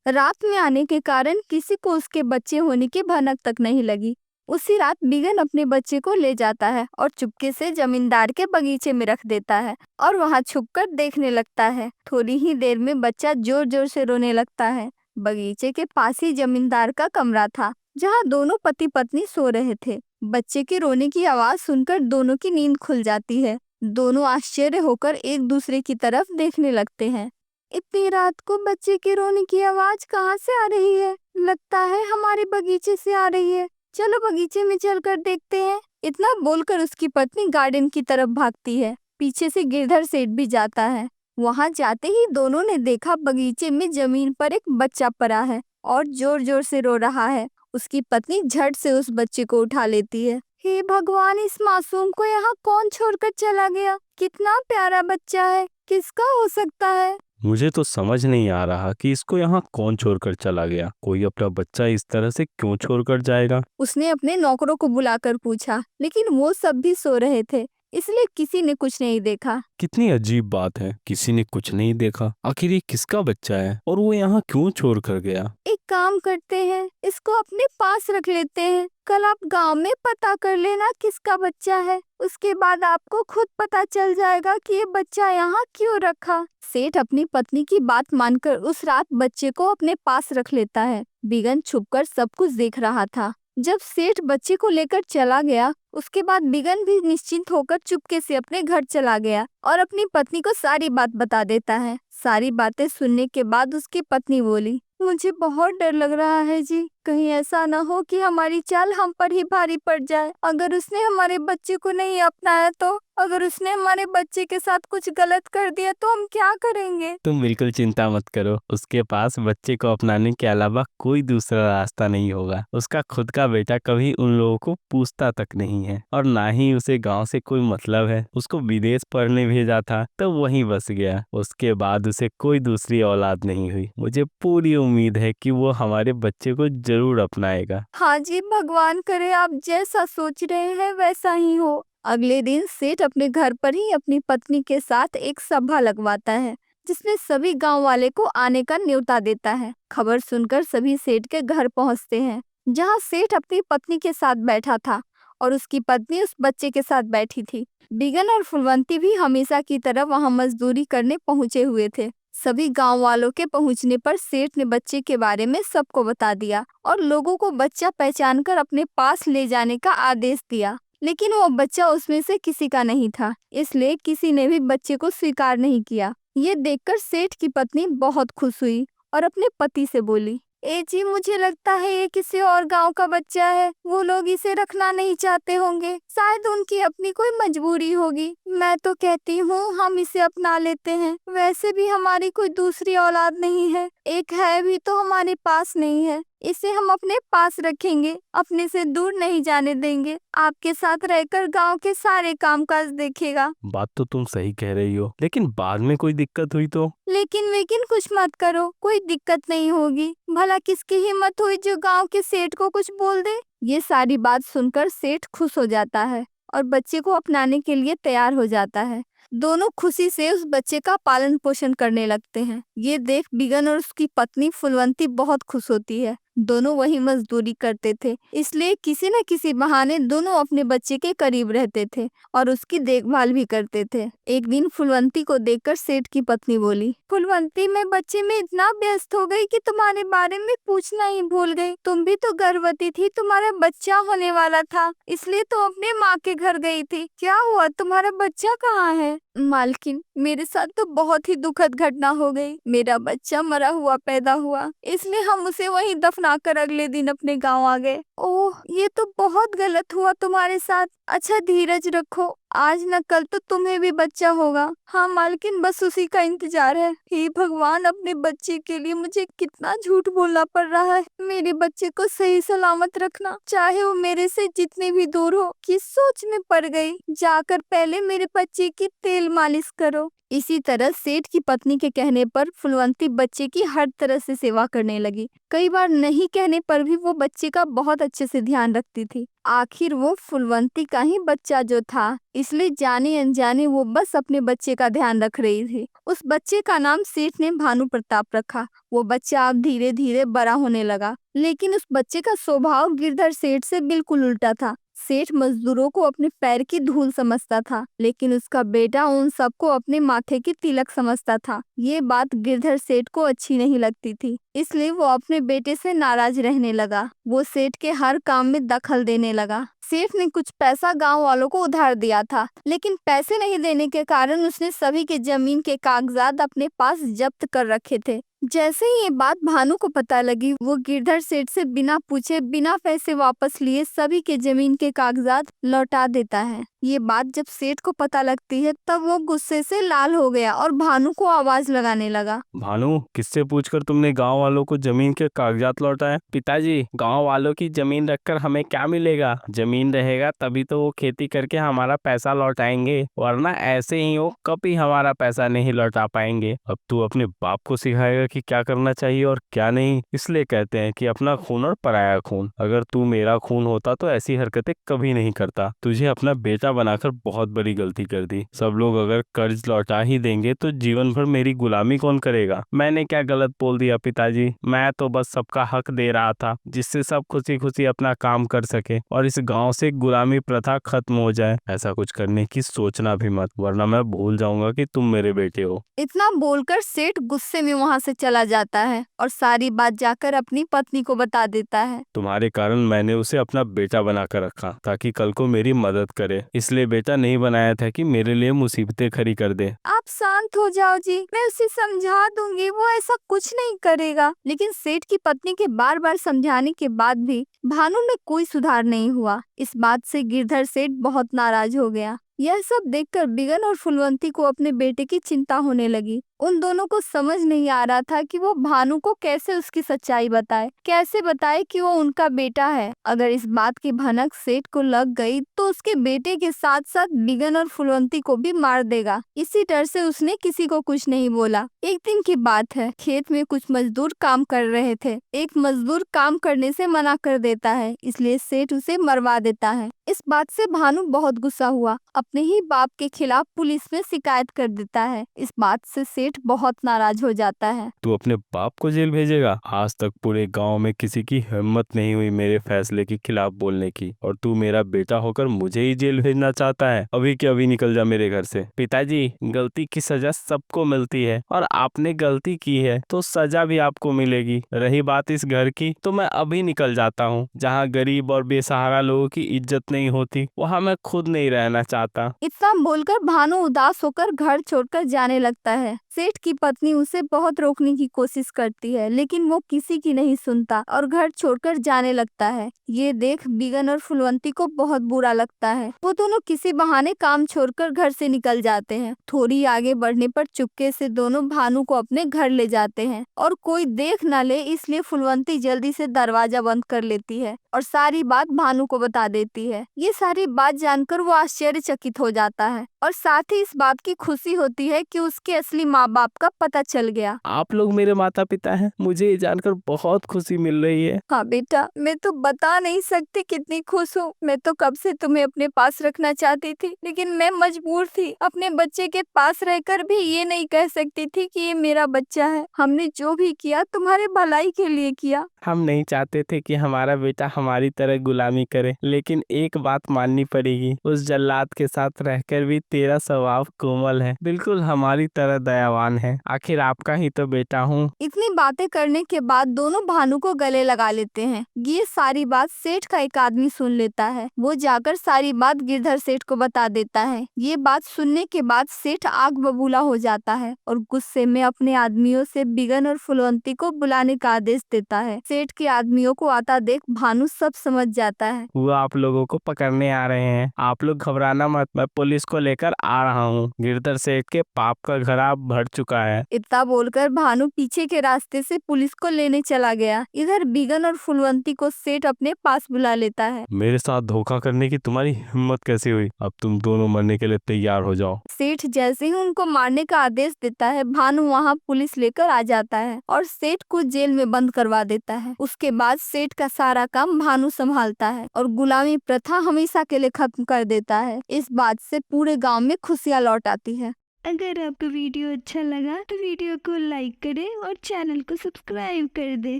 रात में आने के कारण किसी को उसके बच्चे होने की भनक तक नहीं लगी। उसी रात बिगन अपने बच्चे को ले जाता है और चुपके से जमींदार के बगीचे में रख देता है और वहां छुपकर देखने लगता है। थोड़ी ही देर में बच्चा जोर जोर से रोने लगता है। बगीचे के पास ही जमींदार का कमरा था, जहां दोनों पति पत्नी सो रहे थे। बच्चे के रोने की आवाज सुनकर दोनों की नींद खुल जाती है। दोनों आश्चर्य होकर एक दूसरे की तरफ देखने लगते हैं। इतनी रात को बच्चे के रोने की आवाज कहाँ से आ रही है? लगता है हमारे बगीचे से आ रही है। चलो बगीचे में चलकर देखते हैं। इतना बोलकर उसकी पत्नी गार्डन की तरफ भागती है। पीछे से गिरधर सेठ भी जाता है। वहां जाते ही दोनों ने देखा बगीचे में जमीन पर एक बच्चा पड़ा है और जोर जोर से रो रहा है। उसकी पत्नी झट से उस बच्चे को उठा लेती है। हे भगवान, इस मासूम को यहाँ कौन छोड़कर चला गया? कितना प्यारा बच्चा है, किसका हो सकता है? मुझे तो समझ नहीं आ रहा कि इसको यहाँ कौन छोड़कर चला गया। कोई अपना बच्चा इस तरह से क्यों छोड़कर जाएगा? उसने अपने नौकरों को बुलाकर पूछा, लेकिन वो सब भी सो रहे थे, इसलिए किसी ने कुछ नहीं देखा। कितनी अजीब बात है, किसी ने कुछ नहीं देखा। आखिर ये किसका बच्चा है और वो यहाँ क्यों छोड़ कर गया? एक काम करते हैं, इसको अपने पास रख लेते हैं। कल आप गांव में पता कर लेना किसका बच्चा है। उसके बाद आपको खुद पता चल जाएगा कि ये बच्चा यहाँ क्यों रखा। सेठ अपनी पत्नी की बात मानकर उस रात बच्चे को अपने पास रख लेता है। बिगन छुपकर सब कुछ देख रहा था। जब सेठ बच्चे को लेकर चला गया, उसके बाद बिगन भी निश्चिंत होकर चुपके से अपने घर चला गया और अपनी पत्नी को सारी बात बता देता है। सारी बातें सुनने के बाद उसकी पत्नी बोली, मुझे बहुत डर लग रहा है जी। कहीं ऐसा न हो कि हमारी चाल हम पर ही भारी पड़ जाए। अगर उसने हमारे बच्चे को नहीं अपनाया तो, अगर उसने हमारे बच्चे के साथ कुछ गलत कर दिया तो हम क्या करेंगे? तुम बिल्कुल चिंता मत करो, उसके पास बच्चे को अपनाने के अलावा कोई दूसरा रास्ता नहीं होगा। उसका खुद का बेटा कभी उन लोगों को पूछता तक नहीं है और ना ही उसे गांव से कोई मतलब है। उसको विदेश पढ़ने भेजा था तो वहीं बस गया। उसके बाद उसे कोई दूसरी औलाद नहीं हुई। मुझे पूरी उम्मीद है कि वो हमारे बच्चे को जरूर अपनाएगा। हाँ जी, भगवान करे आप जैसा सोच रहे हैं वैसा ही हो। अगले दिन सेठ अपने घर पर ही अपनी पत्नी के साथ एक सभा लगवाता है, जिसमें सभी गांव वाले को आने का न्योता देता है। खबर सुनकर सभी सेठ के घर पहुंचते हैं, जहां सेठ अपनी पत्नी के साथ बैठा था और उसकी पत्नी उस बच्चे के साथ बैठी थी। बिगन और फुलवंती भी हमेशा की तरह वहां मजदूरी करने पहुंचे हुए थे। सभी गांव वालों के पहुंचने पर सेठ ने बच्चे के बारे में सबको बता दिया और लोगों को बच्चा पहचानकर अपने पास ले जाने का आदेश दिया। लेकिन वो बच्चा उसमें से किसी का नहीं था, इसलिए किसी ने भी बच्चे को स्वीकार नहीं किया। ये देखकर सेठ की पत्नी बहुत खुश हुई और अपने पति से बोली, ए जी, मुझे लगता है ये किसी और गांव का बच्चा है। वो लोग इसे रखना नहीं चाहते होंगे, शायद उनकी अपनी कोई मजबूरी होगी। मैं तो कहती हूँ हम इसे अपना लेते हैं। वैसे भी हमारी कोई दूसरी औलाद नहीं है, एक है भी तो हमारे पास नहीं है। इसे हम अपने पास रखेंगे, अपने से दूर नहीं जाने देंगे। आपके साथ रहकर गांव के सारे कामकाज देखेगा। बात तो तुम सही कह रही हो, लेकिन बाद में कोई दिक्कत हुई तो? लेकिन कुछ मत करो, कोई दिक्कत नहीं होगी। भला किसकी हिम्मत हुई जो गांव के सेठ को कुछ बोल दे? ये सारी बात सुनकर सेठ खुश हो जाता है और बच्चे को अपनाने के लिए तैयार हो जाता है। दोनों खुशी से उस बच्चे का पालन पोषण करने लगते हैं। ये देख बिगन और उसकी पत्नी फुलवंती बहुत खुश होती है। दोनों वही मजदूरी करते थे, इसलिए किसी न किसी बहाने दोनों अपने बच्चे के करीब रहते थे और उसकी देखभाल भी करते थे। एक दिन फुलवंती को देखकर सेठ की पत्नी बोली, फुलवंती, मैं बच्चे में इतना व्यस्त हो गई कि तुम्हारे बारे में पूछना ही भूल गई। तुम भी तो गर्भवती थी, तुम्हारा बच्चा होने वाला था, इसलिए तुम अपने माँ के घर गई थी। क्या हुआ, तुम्हारा बच्चा कहाँ है? मालकिन, मेरे साथ तो बहुत ही दुखद घटना हो गई। मेरा बच्चा मरा हुआ पैदा हुआ, इसलिए हम उसे वहीं दफनाकर अगले दिन अपने गांव आ गए। ओह, ये तो बहुत गलत हुआ तुम्हारे साथ। अच्छा, धीरज रखो, आज न कल तो तुम्हें भी बच्चा होगा। हाँ मालकिन, बस उसी का इंतजार है। हे भगवान, अपने बच्चे के लिए मुझे कितना झूठ बोलना पड़ रहा है। मेरे बच्चे को सही सलामत रखना, चाहे वो मेरे से जितने भी दूर हो। किस सोच में पड़ गई, जाकर पहले मेरे बच्चे की तेल मालिश करो। इसी तरह सेठ की पत्नी के कहने पर फुलवंती बच्चे की हर तरह से सेवा करने लगी। कई बार नहीं कहने पर भी वो बच्चे का बहुत अच्छे से ध्यान रखती थी। आखिर वो फुलवंती का ही बच्चा जो था, इसलिए जाने अनजाने वो बस अपने बच्चे का ध्यान रख रही थी। उस बच्चे का नाम सेठ ने भानु प्रताप रखा। वो बच्चा अब धीरे धीरे बड़ा होने लगा, लेकिन उस बच्चे का स्वभाव गिरधर सेठ से बिल्कुल उल्टा था। सेठ मजदूरों को अपने पैर की धूल समझता था, लेकिन उसका बेटा उन सबको अपने माथे की तिलक समझता था। ये बात गिरधर सेठ को अच्छी नहीं लगती थी, इसलिए वो अपने बेटे से नाराज रहने लगा। वो सेठ के हर काम में दखल देने लगा। सेठ ने कुछ पैसा गांव वालों को उधार दिया था, लेकिन पैसे नहीं देने के कारण उसने सभी के जमीन के कागजात अपने पास जब्त कर रखे थे। जैसे ही ये बात भानु को पता लगी, वो गिरधर सेठ से बिना पूछे बिना पैसे वापस लिए सभी के जमीन के कागजात लौटा देता है। ये बात जब सेठ को पता लगती है, तब वो गुस्से से लाल हो गया और भानु को आवाज लगाने लगा। भानु, किससे पूछकर तुमने गांव वालों को जमीन के कागजात लौटाए? पिताजी, गांव वालों की जमीन रखकर हमें क्या मिलेगा? जमीन रहेगा तभी तो वो खेती करके हमारा पैसा लौटाएंगे, वरना ऐसे ही वो कभी हमारा पैसा नहीं लौटा पाएंगे। अब तू अपने बाप को सिखाएगा कि क्या करना चाहिए और क्या नहीं। इसलिए कहते हैं कि अपना खून और पराया खून। अगर तू मेरा खून होता तो ऐसी हरकतें कभी नहीं करता। तुझे अपना बेटा बनाकर बहुत बड़ी गलती कर दी। सब लोग अगर कर्ज लौटा ही देंगे तो जीवन भर मेरी गुलामी कौन करेगा? मैंने क्या गलत बोल दिया पिताजी? मैं तो बस सबका हक दे रहा था, जिससे सब खुशी खुशी अपना काम कर सके और इस गांव से गुलामी प्रथा खत्म हो जाए। ऐसा कुछ करने की सोचना भी मत, वरना मैं भूल जाऊंगा कि तुम मेरे बेटे हो। इतना बोलकर सेठ गुस्से में वहां से चला जाता है और सारी बात जाकर अपनी पत्नी को बता देता है। तुम्हारे कारण मैंने उसे अपना बेटा बनाकर रखा ताकि कल को मेरी मदद करे, इसलिए बेटा नहीं बनाया था कि मेरे लिए मुसीबतें खड़ी कर दे। आप शांत हो जाओ जी, मैं उसे समझा दूंगी, वो ऐसा कुछ नहीं करेगा। लेकिन सेठ की पत्नी के बार बार समझाने के बाद भी भानु में कोई सुधार नहीं हुआ। इस बात से गिरधर सेठ बहुत नाराज हो गया। यह सब देखकर बिगन और फुलवंती को अपने बेटे की चिंता होने लगी। उन दोनों को समझ नहीं आ रहा था कि वो भानु को कैसे उसकी सच्चाई बताए, कैसे बताए कि वो उनका बेटा है। अगर इस बात की भनक सेठ को लग गई तो उसके बेटे के साथ साथ बिगन और फुलवंती को भी मार देगा। इसी डर से उसने किसी को कुछ नहीं बोला। एक दिन की बात है, खेत में कुछ मजदूर काम कर रहे थे। एक मजदूर काम करने से मना कर देता है, इसलिए सेठ उसे मरवा देता है। इस बात से भानु बहुत गुस्सा हुआ, अपने ही बाप के खिलाफ पुलिस में शिकायत कर देता है। इस बात से सेठ बहुत नाराज हो जाता है। तू अपने बाप को जेल भेजेगा? आज तक पूरे गांव में किसी की हिम्मत नहीं हुई मेरे फैसले के खिलाफ बोलने की, और तू मेरा बेटा होकर मुझे ही जेल भेजना चाहता है? अभी के अभी निकल जा मेरे घर से। पिताजी, गलती की सजा सबको मिलती है और आपने गलती की है तो सजा भी आपको मिलेगी। रही बात इस घर की, तो मैं अभी निकल जाता हूँ। जहाँ गरीब और बेसहारा लोगों की इज्जत नहीं होती, वहाँ मैं खुद नहीं रहना चाहता। इतना बोलकर भानु उदास होकर घर छोड़कर जाने लगता है। सेठ की पत्नी उसे बहुत रोकने की कोशिश करती है, लेकिन वो किसी की नहीं सुनता और घर छोड़कर जाने लगता है। ये देख बिगन और फुलवंती को बहुत बुरा लगता है। वो दोनों किसी बहाने काम छोड़कर घर से निकल जाते हैं। थोड़ी आगे बढ़ने पर चुपके से दोनों भानु को अपने घर ले जाते हैं और कोई देख न ले, इसलिए फुलवंती जल्दी से दरवाजा बंद कर लेती है और सारी बात भानु को बता देती है। ये सारी बात जानकर वो आश्चर्यचकित हो जाता है और साथ ही इस बात की खुशी होती है कि उसके असली माँ बाप का पता चल गया। आप लोग मेरे माता पिता हैं, मुझे ये जानकर बहुत खुशी मिल रही है। हाँ बेटा, मैं तो बता नहीं सकती कितनी खुश हूँ। मैं तो कब से तुम्हें अपने पास रखना चाहती थी, लेकिन मैं मजबूर थी। अपने बच्चे के पास रहकर भी ये नहीं कह सकती थी कि ये मेरा बच्चा है। हमने जो भी किया तुम्हारे भलाई के लिए किया। हम नहीं चाहते थे कि हमारा बेटा हमारी तरह गुलामी करे, लेकिन एक बात माननी पड़ेगी, उस जल्लाद के साथ रहकर भी तेरा स्वभाव कोमल है, बिल्कुल हमारी तरह दयावान है। आखिर आपका ही तो बेटा हूँ। इतनी बातें करने के बाद दोनों भानु को गले लगा लेते हैं। ये सारी बात सेठ का एक आदमी सुन लेता है। वो जाकर सारी बात गिरधर सेठ को बता देता है। ये बात सुनने के बाद सेठ आग बबूला हो जाता है और गुस्से में अपने आदमियों से बिगन और फुलवंती को बुलाने का आदेश देता है। सेठ के आदमियों को आता देख भानु सब समझ जाता है। वो आप लोगों को पकड़ने आ रहे हैं, आप लोग घबराना मत, मैं पुलिस को लेकर आ रहा हूँ। गिरधर सेठ के पाप का घर आप भर कर चुका है। इतना बोलकर भानु पीछे के रास्ते से पुलिस को लेने चला गया। इधर बिगन और फुलवंती को सेठ अपने पास बुला लेता है। मेरे साथ धोखा करने की तुम्हारी हिम्मत कैसे हुई? अब तुम दोनों मरने के लिए तैयार हो जाओ। सेठ जैसे ही उनको मारने का आदेश देता है, भानु वहाँ पुलिस लेकर आ जाता है और सेठ को जेल में बंद करवा देता है। उसके बाद सेठ का सारा काम भानु संभालता है और गुलामी प्रथा हमेशा के लिए खत्म कर देता है। इस बात से पूरे गांव में खुशियां लौट आती है। अगर आपको वीडियो अच्छा लगा तो वीडियो को लाइक करें और चैनल को सब्सक्राइब कर दें।